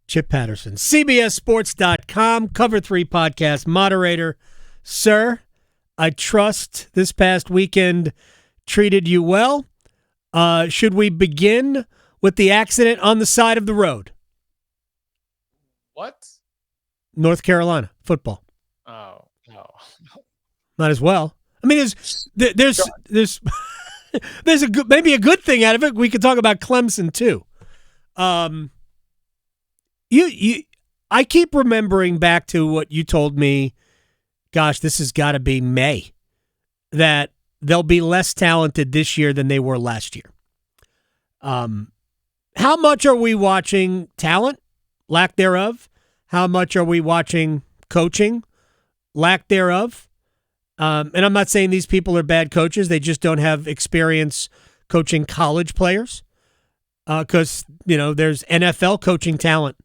Chip Patterson, CBSSports.com, Cover 3 podcast moderator. Sir, I trust this past weekend treated you well. Should we begin with the accident on the side of the road? What? North Carolina football. Oh, no. Might as well. I mean, there's a good, maybe a good thing out of it. We could talk about Clemson too. I keep remembering back to what you told me. Gosh, this has got to be May. That they'll be less talented this year than they were last year. How much are we watching talent, lack thereof? How much are we watching coaching, lack thereof? And I'm not saying these people are bad coaches. They just don't have experience coaching college players. Because, there's NFL coaching talent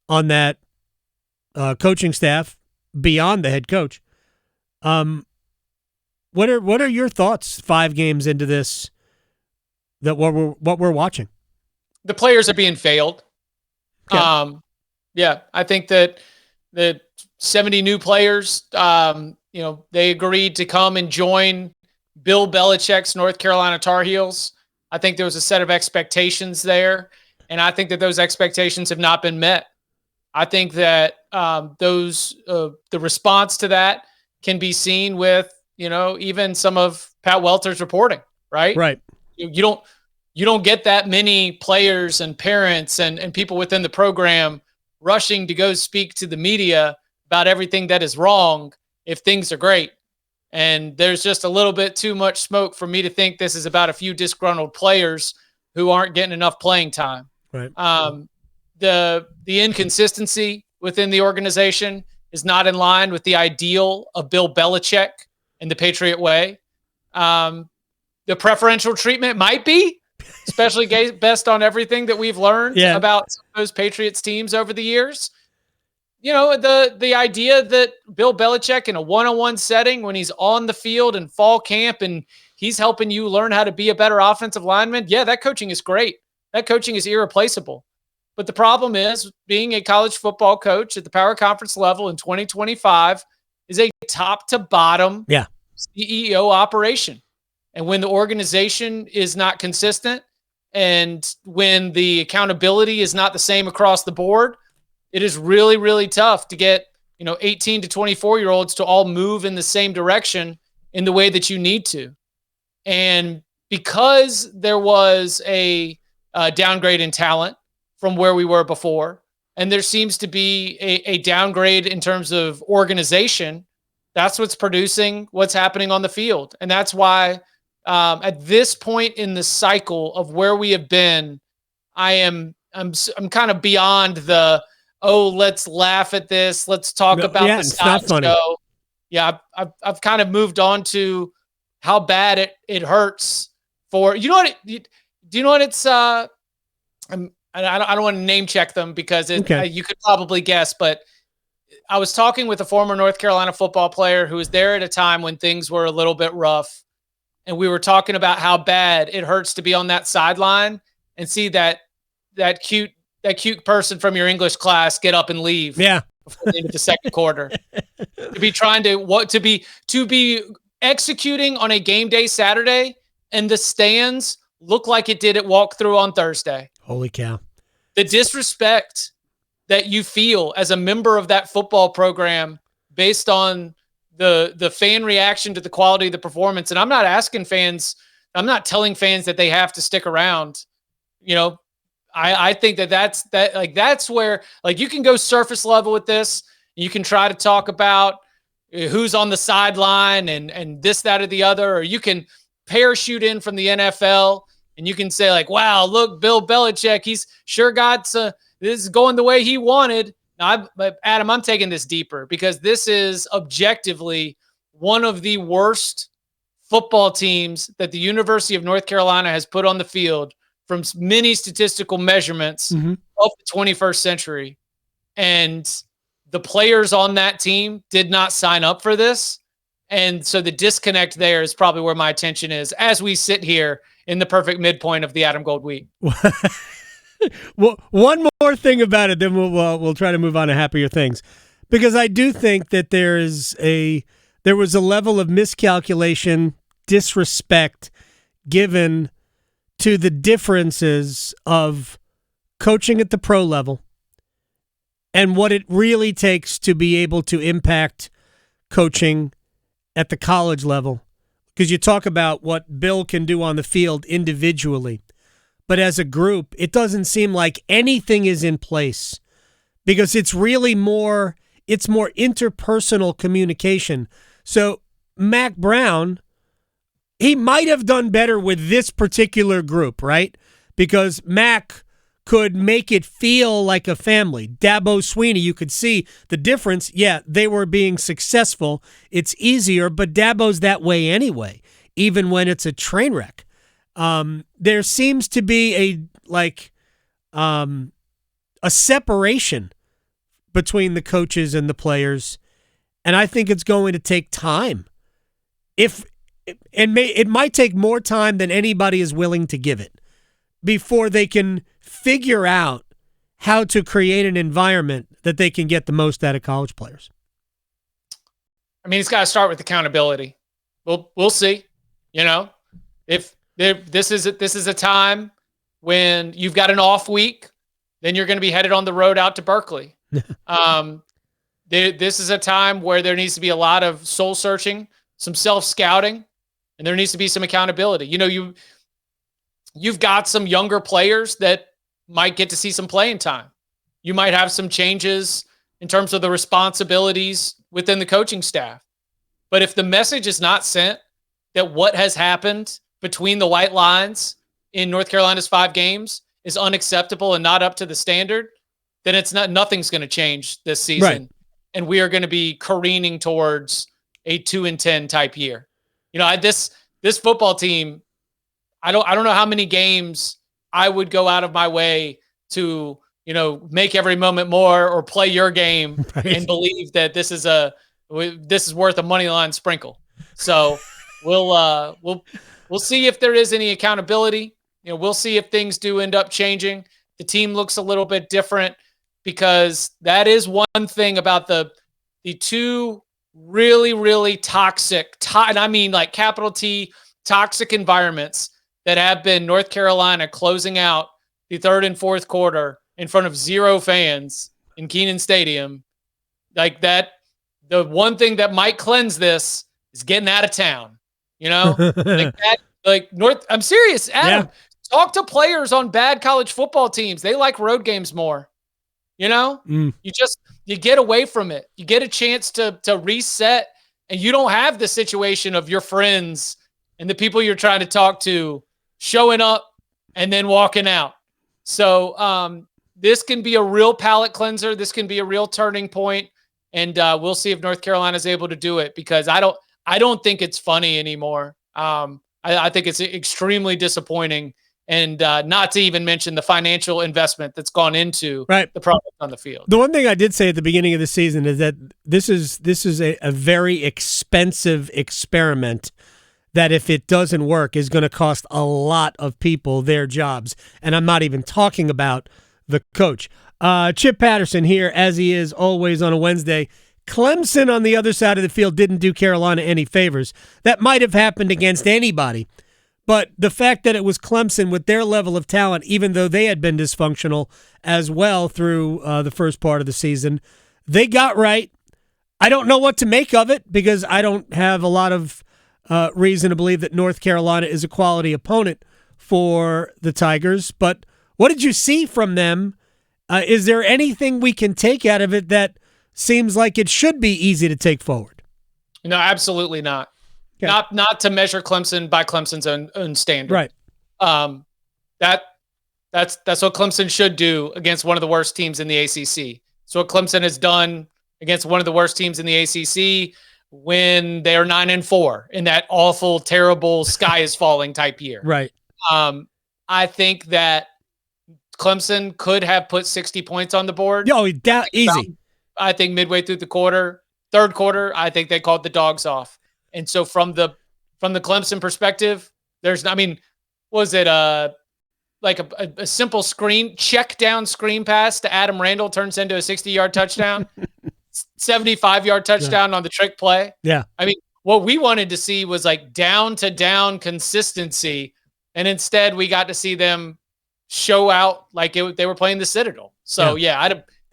on that coaching staff beyond the head coach. What are your thoughts 5 games into this, that what we're watching? The players are being failed. Okay. Yeah, I think that the 70 new players, they agreed to come and join Bill Belichick's North Carolina Tar Heels. I think there was a set of expectations there, and I think that those expectations have not been met. I think that the response to that can be seen with, even some of Pat Welter's reporting, right? Right. You don't get that many players and parents and people within the program rushing to go speak to the media about everything that is wrong if things are great. And there's just a little bit too much smoke for me to think this is about a few disgruntled players who aren't getting enough playing time. Right. The inconsistency within the organization is not in line with the ideal of Bill Belichick and the Patriot way. The preferential treatment might be, especially based on everything that we've learned about those Patriots teams over the years. The idea that Bill Belichick in a one-on-one setting, when he's on the field in fall camp and he's helping you learn how to be a better offensive lineman, that coaching is great. That coaching is irreplaceable. But the problem is, being a college football coach at the power conference level in 2025 is a top-to-bottom CEO operation. And when the organization is not consistent and when the accountability is not the same across the board, it is really, really tough to get, 18 to 24-year-olds to all move in the same direction in the way that you need to. And because there was a downgrade in talent from where we were before, and there seems to be a downgrade in terms of organization, that's what's producing what's happening on the field. And that's why at this point in the cycle of where we have been, I'm kind of beyond the, let's laugh at this. Let's talk about the status quo. Yeah, I've kind of moved on to how bad it hurts for, do you know what it's, I don't want to name check them because you could probably guess, but I was talking with a former North Carolina football player who was there at a time when things were a little bit rough. And we were talking about how bad it hurts to be on that sideline and see that cute person from your English class get up and leave. Yeah. Before the end of the second quarter. To be executing on a game day Saturday and the stands look like it did at walkthrough on Thursday. Holy cow. The disrespect that you feel as a member of that football program based on the fan reaction to the quality of the performance. And I'm not telling fans that they have to stick around. I think that's where you can go surface level with this. You can try to talk about who's on the sideline and this, that, or the other, or you can parachute in from the NFL and you can say wow, look, Bill Belichick, he's sure got this is going the way he wanted. Now, Adam, I'm taking this deeper because this is objectively one of the worst football teams that the University of North Carolina has put on the field from many statistical measurements of the 21st century. And the players on that team did not sign up for this. And so the disconnect there is probably where my attention is as we sit here in the perfect midpoint of the Adam Gold week. Well, one more thing about it, then we'll try to move on to happier things, because I do think that there was a level of miscalculation, disrespect given to the differences of coaching at the pro level and what it really takes to be able to impact coaching at the college level. Because you talk about what Bill can do on the field individually, but as a group, it doesn't seem like anything is in place, because it's really more interpersonal communication. So Mac Brown, he might have done better with this particular group, right? Because Mac could make it feel like a family. Dabo Sweeney, you could see the difference. Yeah, they were being successful. It's easier, but Dabo's that way anyway, even when it's a train wreck. There seems to be a separation between the coaches and the players, and I think it's going to take time. It might take more time than anybody is willing to give it before they can figure out how to create an environment that they can get the most out of college players. I mean, it's got to start with accountability. We'll see. If this is a time when you've got an off week, then you're going to be headed on the road out to Berkeley. This is a time where there needs to be a lot of soul searching, some self-scouting, and there needs to be some accountability. You've got some younger players that might get to see some playing time. You might have some changes in terms of the responsibilities within the coaching staff. But if the message is not sent that what has happened between the white lines in North Carolina's 5 games is unacceptable and not up to the standard, then nothing's going to change this season. Right. And we are going to be careening towards a 2-10 type year. This football team, I don't know how many games I would go out of my way to, make every moment more or play your game right, and believe that this is worth a money line sprinkle. So we'll see if there is any accountability. We'll see if things do end up changing. The team looks a little bit different, because that is one thing about the two really, really toxic, and I mean like capital T, toxic environments that have been North Carolina closing out the third and fourth quarter in front of 0 fans in Kenan Stadium. Like that, the one thing that might cleanse this is getting out of town. Like that, I'm serious, Adam. Yeah. Talk to players on bad college football teams. They like road games more. You get away from it. You get a chance to reset, and you don't have the situation of your friends and the people you're trying to talk to showing up and then walking out. So this can be a real palate cleanser. This can be a real turning point, and we'll see if North Carolina is able to do it, because I don't think it's funny anymore. I think it's extremely disappointing. And not to even mention the financial investment that's gone into the product on the field. The one thing I did say at the beginning of the season is that this is a very expensive experiment that, if it doesn't work, is going to cost a lot of people their jobs. And I'm not even talking about the coach. Chip Patterson here, as he is always on a Wednesday. Clemson on the other side of the field didn't do Carolina any favors. That might have happened against anybody. But the fact that it was Clemson with their level of talent, even though they had been dysfunctional as well through the first part of the season, they got right. I don't know what to make of it, because I don't have a lot of reason to believe that North Carolina is a quality opponent for the Tigers. But what did you see from them? Is there anything we can take out of it that seems like it should be easy to take forward? No, absolutely not. Okay. Not to measure Clemson by Clemson's own standard. Right. That's what Clemson should do against one of the worst teams in the ACC. So what Clemson has done against one of the worst teams in the ACC when they're 9-4 in that awful, terrible sky is falling type year. Right. I think that Clemson could have put 60 points on the board. Easy. I think midway through the third quarter, I think they called the dogs off. And so from the Clemson perspective, was it like a simple check down screen pass to Adam Randall turns into a 60-yard touchdown, 75-yard touchdown on the trick play. Yeah. I mean, what we wanted to see was like down to down consistency. And instead we got to see them show out like they were playing the Citadel. So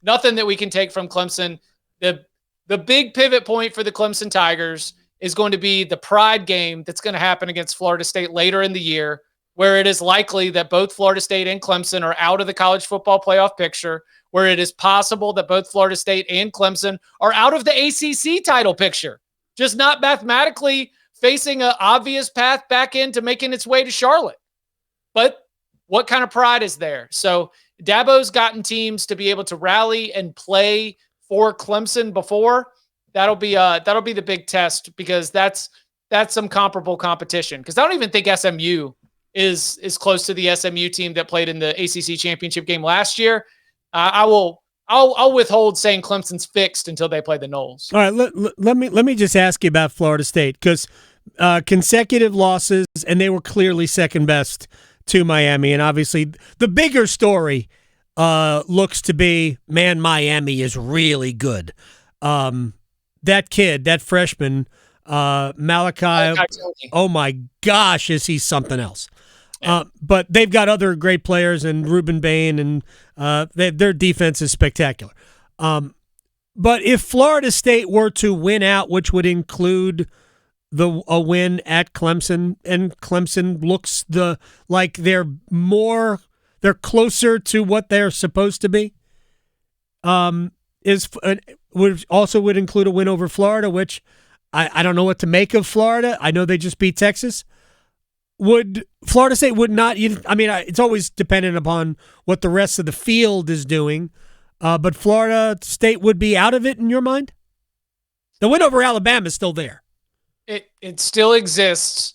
nothing that we can take from Clemson. The big pivot point for the Clemson Tigers is going to be the pride game that's going to happen against Florida State later in the year, where it is likely that both Florida State and Clemson are out of the college football playoff picture, where it is possible that both Florida State and Clemson are out of the ACC title picture, just not mathematically facing an obvious path back into making its way to Charlotte. But what kind of pride is there? So Dabo's gotten teams to be able to rally and play for Clemson before. That'll be the big test, because that's some comparable competition. Because I don't even think SMU is close to the SMU team that played in the ACC championship game last year. I'll withhold saying Clemson's fixed until they play the Noles. All right, let me just ask you about Florida State, because consecutive losses, and they were clearly second best to Miami. And obviously the bigger story looks to be, man, Miami is really good. That kid, that freshman, Malachi, oh my gosh, is he something else. Yeah. But they've got other great players, and Ruben Bain, and their defense is spectacular. But if Florida State were to win out, which would include a win at Clemson, and Clemson looks like they're closer to what they're supposed to be, would include a win over Florida, which I don't know what to make of Florida. I know they just beat Texas. Would Florida State would not? It's always dependent upon what the rest of the field is doing. But Florida State would be out of it in your mind? The win over Alabama is still there. It still exists,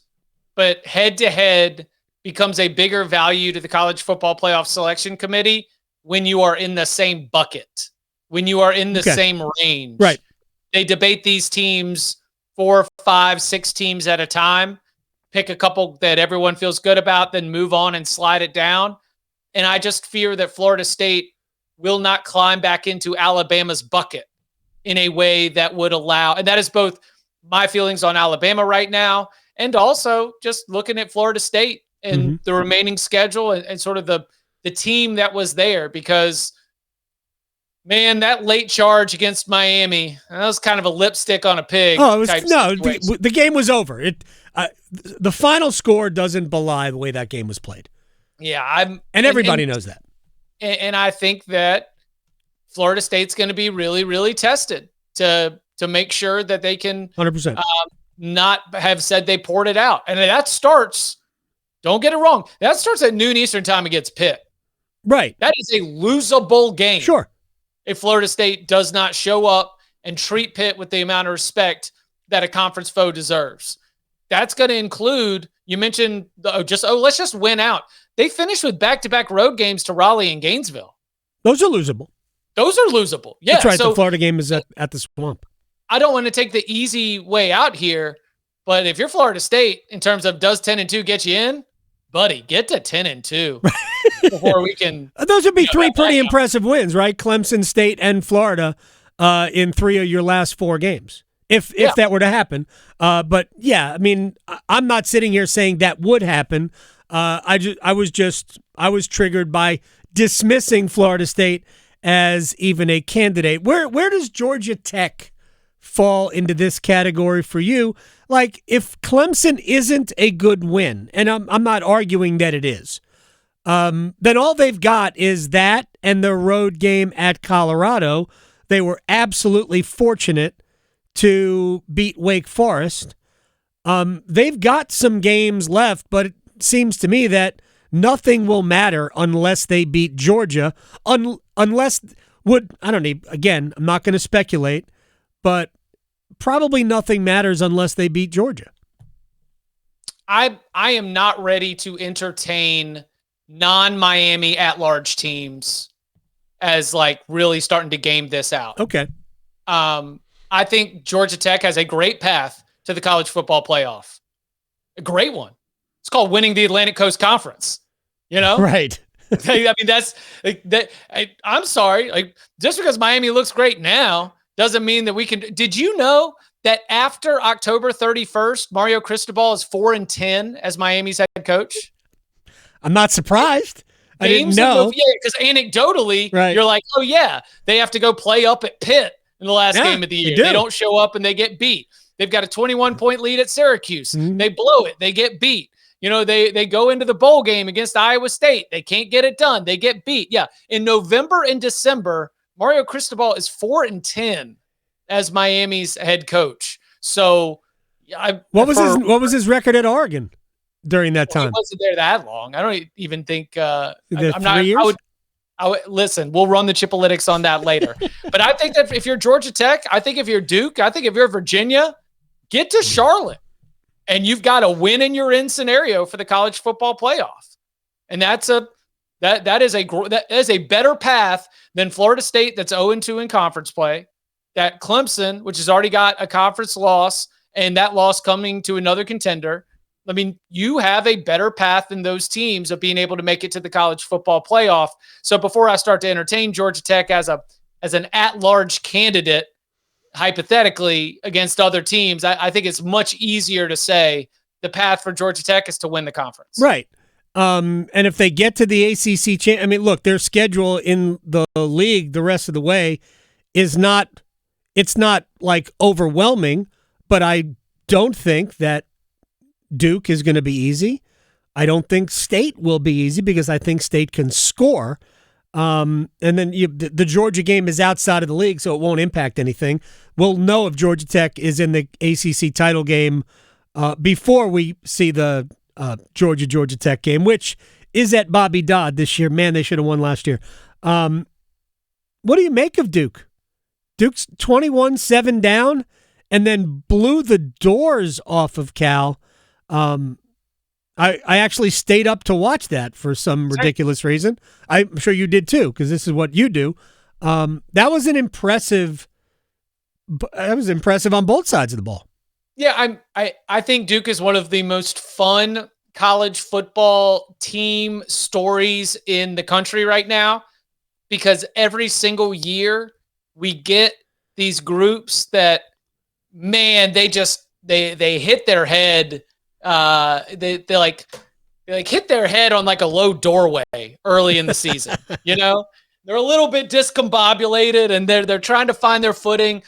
but head-to-head becomes a bigger value to the College Football Playoff Selection Committee when you are in the same bucket, when you are in the same range. Right. They debate these teams 4, 5, 6 teams at a time, pick a couple that everyone feels good about, then move on and slide it down. And I just fear that Florida State will not climb back into Alabama's bucket in a way that would allow, and that is both my feelings on Alabama right now, and also just looking at Florida State and the remaining schedule and sort of the team that was there, because man, that late charge against Miami, that was kind of a lipstick on a pig. Oh, the game was over. The final score doesn't belie the way that game was played. Yeah, everybody knows that. And I think that Florida State's going to be really, really tested to make sure that they can 100% not have said they poured it out. And that starts, don't get it wrong, that starts at noon Eastern time against Pitt. Right. That is a losable game. Sure. If Florida State does not show up and treat Pitt with the amount of respect that a conference foe deserves. That's going to include, you mentioned, let's just win out. They finished with back-to-back road games to Raleigh and Gainesville. Those are losable. Yeah. That's right. So, the Florida game is at the Swamp. I don't want to take the easy way out here, but if you're Florida State, in terms of does 10-2 get you in, buddy, get to 10-2 before we can. Those would be 3 pretty impressive wins, right? Clemson, State, and Florida in 3 of your last 4 games, if that were to happen. But yeah, I mean, I'm not sitting here saying that would happen. I was triggered by dismissing Florida State as even a candidate. Where does Georgia Tech fall into this category for you? Like, if Clemson isn't a good win, and I'm not arguing that it is, then all they've got is that and the road game at Colorado. They were absolutely fortunate to beat Wake Forest. They've got some games left, but it seems to me that nothing will matter unless they beat Georgia. I'm not going to speculate, but probably nothing matters unless they beat Georgia. I am not ready to entertain non-Miami at-large teams as like really starting to game this out. Okay. I think Georgia Tech has a great path to the college football playoff. A great one. It's called winning the Atlantic Coast Conference. You know, Right. I mean, that's like that. I'm sorry. Like, just because Miami looks great now doesn't mean that we can. Did you know that after October 31st, Mario Cristobal is 4-10 as Miami's head coach? I'm not surprised. I didn't Games know. yeah, because anecdotally, Right. you're like, oh yeah, they have to go play up at Pitt in the last game of the year. They don't show up and they get beat. They've got a 21-point lead at Syracuse. Mm-hmm. They blow it. They get beat. You know, they go into the bowl game against Iowa State. They can't get it done. They get beat. Yeah. In November and December, Mario Cristobal is 4-10 as Miami's head coach. So what was his record at Oregon during that time? He wasn't there that long. I don't even think I'm 3 not years? I would listen, we'll run the Chipalytics on that later. But I think that if you're Georgia Tech, I think if you're Duke, I think if you're Virginia, get to Charlotte. And you've got a win and you're in scenario for the college football playoff. And that is a better path than Florida State that's 0-2 in conference play, that Clemson, which has already got a conference loss and that loss coming to another contender. I mean, you have a better path than those teams of being able to make it to the college football playoff. So before I start to entertain Georgia Tech as an at-large candidate, hypothetically, against other teams, I think it's much easier to say the path for Georgia Tech is to win the conference. Right. And if they get to the ACC, I mean, look, their schedule in the league the rest of the way it's not like overwhelming, but I don't think that Duke is going to be easy. I don't think State will be easy because I think State can score. And then the Georgia game is outside of the league, so it won't impact anything. We'll know if Georgia Tech is in the ACC title game before we see the Georgia Tech game, which is at Bobby Dodd this year. Man, they should have won last year. What do you make of Duke? Duke's 21-7 down and then blew the doors off of Cal. I actually stayed up to watch that for some ridiculous reason. I'm sure you did too, because this is what you do. That was impressive on both sides of the ball. Yeah, I think Duke is one of the most fun college football team stories in the country right now, because every single year we get these groups that, man, they hit their head. They hit their head on like a low doorway early in the season. You know, they're a little bit discombobulated and they're trying to find their footing,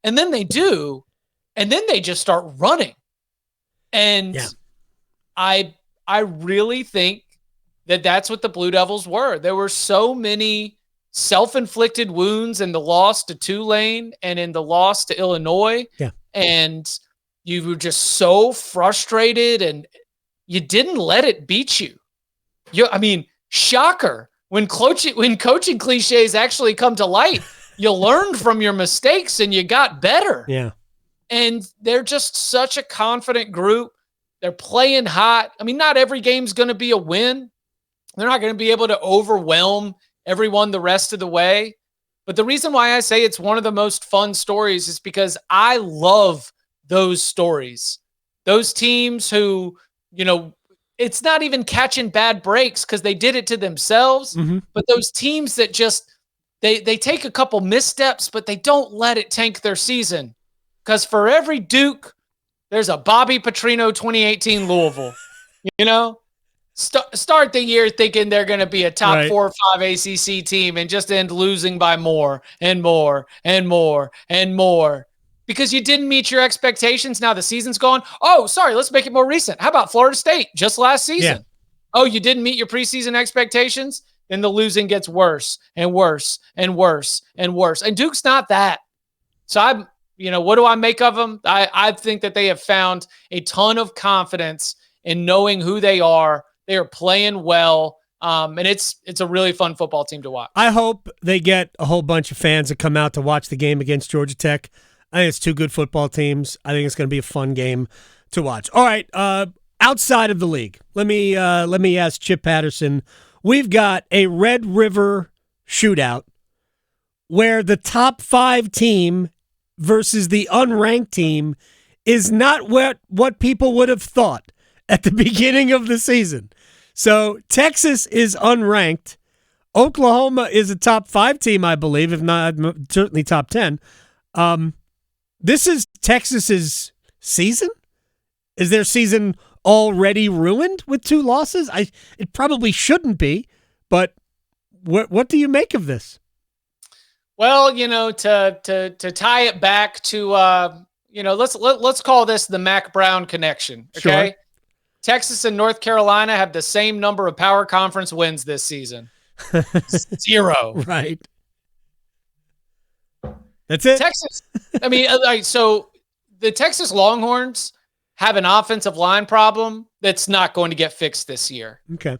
and then they do, and then they just start running. And yeah. I really think that that's what the Blue Devils were. There were so many self-inflicted wounds in the loss to Tulane and in the loss to Illinois. Yeah. And you were just so frustrated and you didn't let it beat you. I mean, shocker. When coaching cliches actually come to light, you learned from your mistakes and you got better. Yeah. And they're just such a confident group. They're playing hot. I mean, not every game's going to be a win. They're not going to be able to overwhelm everyone the rest of the way. But the reason why I say it's one of the most fun stories is because I love those stories. Those teams who, you know, it's not even catching bad breaks because they did it to themselves, but those teams that just, they take a couple missteps, but they don't let it tank their season. Because for every Duke, there's a Bobby Petrino 2018 Louisville. You know? Start the year thinking they're going to be a top 4 or 5 ACC team and just end losing by more and more and more and more because you didn't meet your expectations. Now the season's gone. Oh, sorry. Let's make it more recent. How about Florida State just last season? Yeah. Oh, you didn't meet your preseason expectations? Then the losing gets worse and worse and worse and worse. And Duke's not that. So what do I make of them? I think that they have found a ton of confidence in knowing who they are. They are playing well, and it's a really fun football team to watch. I hope they get a whole bunch of fans that come out to watch the game against Georgia Tech. I think it's 2 good football teams. I think it's going to be a fun game to watch. All right, outside of the league, let me ask Chip Patterson. We've got a Red River shootout where the top 5 team versus the unranked team is not what people would have thought at the beginning of the season. So Texas is unranked. Oklahoma is a top 5 team, I believe, if not certainly top 10. This is Texas's season? Is their season already ruined with 2 losses? It probably shouldn't be, but what do you make of this? Well, to tie it back to let's call this the Mac Brown connection. Okay. Sure. Texas and North Carolina have the same number of power conference wins this season. 0. Right. That's it. Texas. I mean, so the Texas Longhorns have an offensive line problem that's not going to get fixed this year. Okay.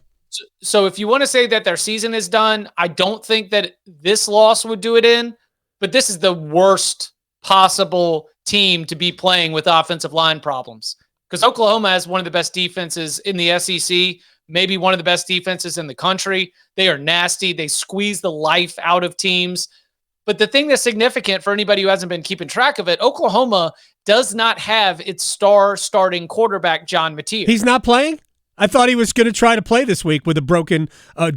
So if you want to say that their season is done, I don't think that this loss would do it in, but this is the worst possible team to be playing with offensive line problems, because Oklahoma has one of the best defenses in the SEC, maybe one of the best defenses in the country. They are nasty. They squeeze the life out of teams. But the thing that's significant for anybody who hasn't been keeping track of it, Oklahoma does not have its star starting quarterback, John Mateer. He's not playing? I thought he was going to try to play this week with a broken, a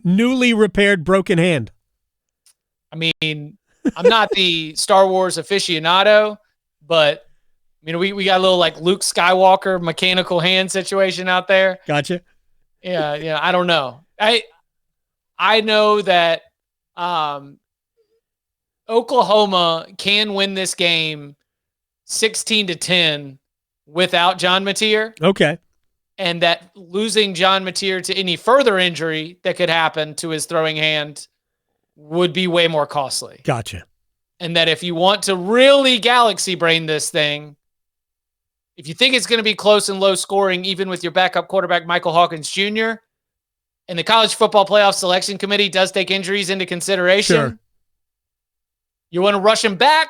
newly repaired broken hand. I mean, I'm not the Star Wars aficionado, but we got a little like Luke Skywalker mechanical hand situation out there. Gotcha. Yeah, I don't know. I know that Oklahoma can win this game 16-10 without John Mateer. Okay. And that losing John Mateer to any further injury that could happen to his throwing hand would be way more costly. Gotcha. And that if you want to really galaxy brain this thing, if you think it's going to be close and low scoring, even with your backup quarterback, Michael Hawkins Jr., and the College Football Playoff Selection Committee does take injuries into consideration, sure, you want to rush him back,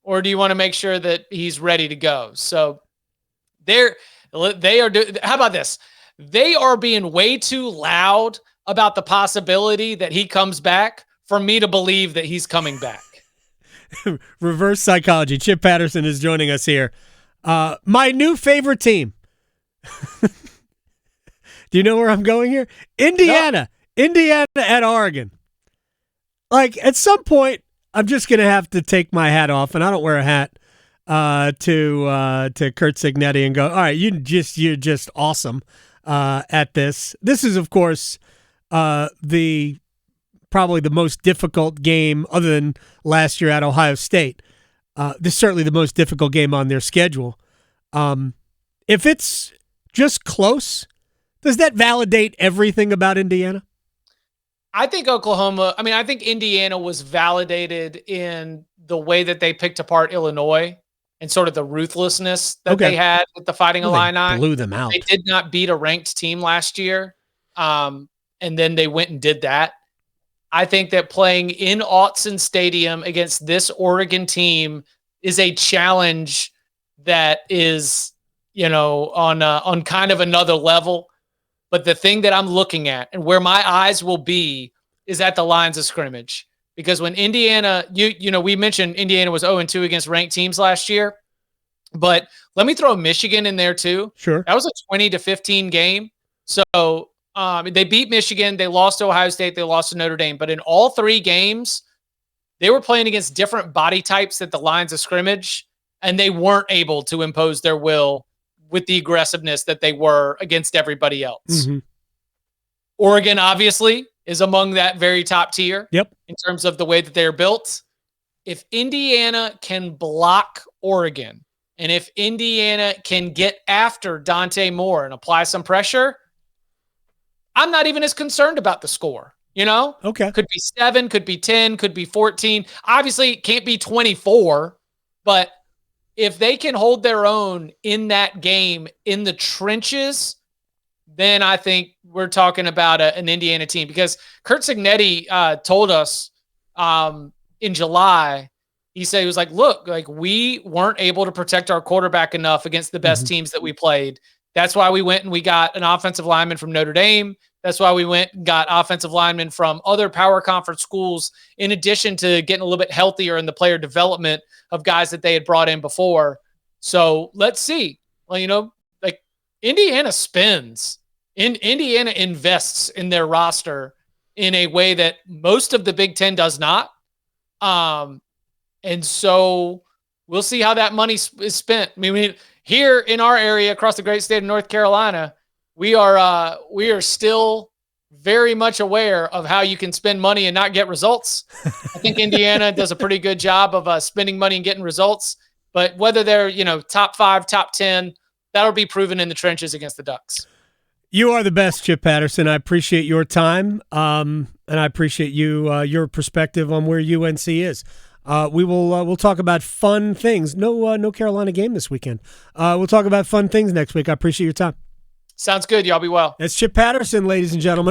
or do you want to make sure that he's ready to go? So they are. How about this? They are being way too loud about the possibility that he comes back for me to believe that he's coming back. Reverse psychology. Chip Patterson is joining us here. My new favorite team. Do you know where I'm going here? Indiana. No. Indiana at Oregon. Like, at some point, I'm just going to have to take my hat off, and I don't wear a hat, to Kurt Signetti and go, all right, you're just awesome at this. This is, of course, probably the most difficult game other than last year at Ohio State. This is certainly the most difficult game on their schedule. If it's just close, does that validate everything about Indiana? I think Indiana was validated in the way that they picked apart Illinois and sort of the ruthlessness that they had with the Fighting Illini. They blew them out. They did not beat a ranked team last year. And then they went and did that. I think that playing in Autzen Stadium against this Oregon team is a challenge that is, on kind of another level. But the thing that I'm looking at and where my eyes will be is at the lines of scrimmage. Because when Indiana, we mentioned Indiana was 0-2 against ranked teams last year. But let me throw Michigan in there too. Sure. That was a 20-15 game. So they beat Michigan. They lost to Ohio State. They lost to Notre Dame. But in all 3 games, they were playing against different body types at the lines of scrimmage, and they weren't able to impose their will with the aggressiveness that they were against everybody else. Mm-hmm. Oregon, obviously, is among that very top tier. Yep. In terms of the way that they're built. If Indiana can block Oregon, and if Indiana can get after Dante Moore and apply some pressure, I'm not even as concerned about the score. Okay. Could be 7, could be 10, could be 14. Obviously, it can't be 24, but if they can hold their own in that game in the trenches, then I think we're talking about an Indiana team. Because Kurt Signetti told us in July, he said, he was like, look, like we weren't able to protect our quarterback enough against the best teams that we played. That's why we went and we got an offensive lineman from Notre Dame. That's why we went and got offensive linemen from other power conference schools, in addition to getting a little bit healthier in the player development of guys that they had brought in before. So let's see. Well, like Indiana spins Indiana invests in their roster in a way that most of the Big Ten does not. And so we'll see how that money is spent. I mean, here in our area across the great state of North Carolina, we are still very much aware of how you can spend money and not get results. I think Indiana does a pretty good job of spending money and getting results, but whether they're, top 5, top 10, that'll be proven in the trenches against the Ducks. You are the best, Chip Patterson. I appreciate your time, and I appreciate your perspective on where UNC is. We'll talk about fun things. No Carolina game this weekend. We'll talk about fun things next week. I appreciate your time. Sounds good. Y'all be well. That's Chip Patterson, ladies and gentlemen.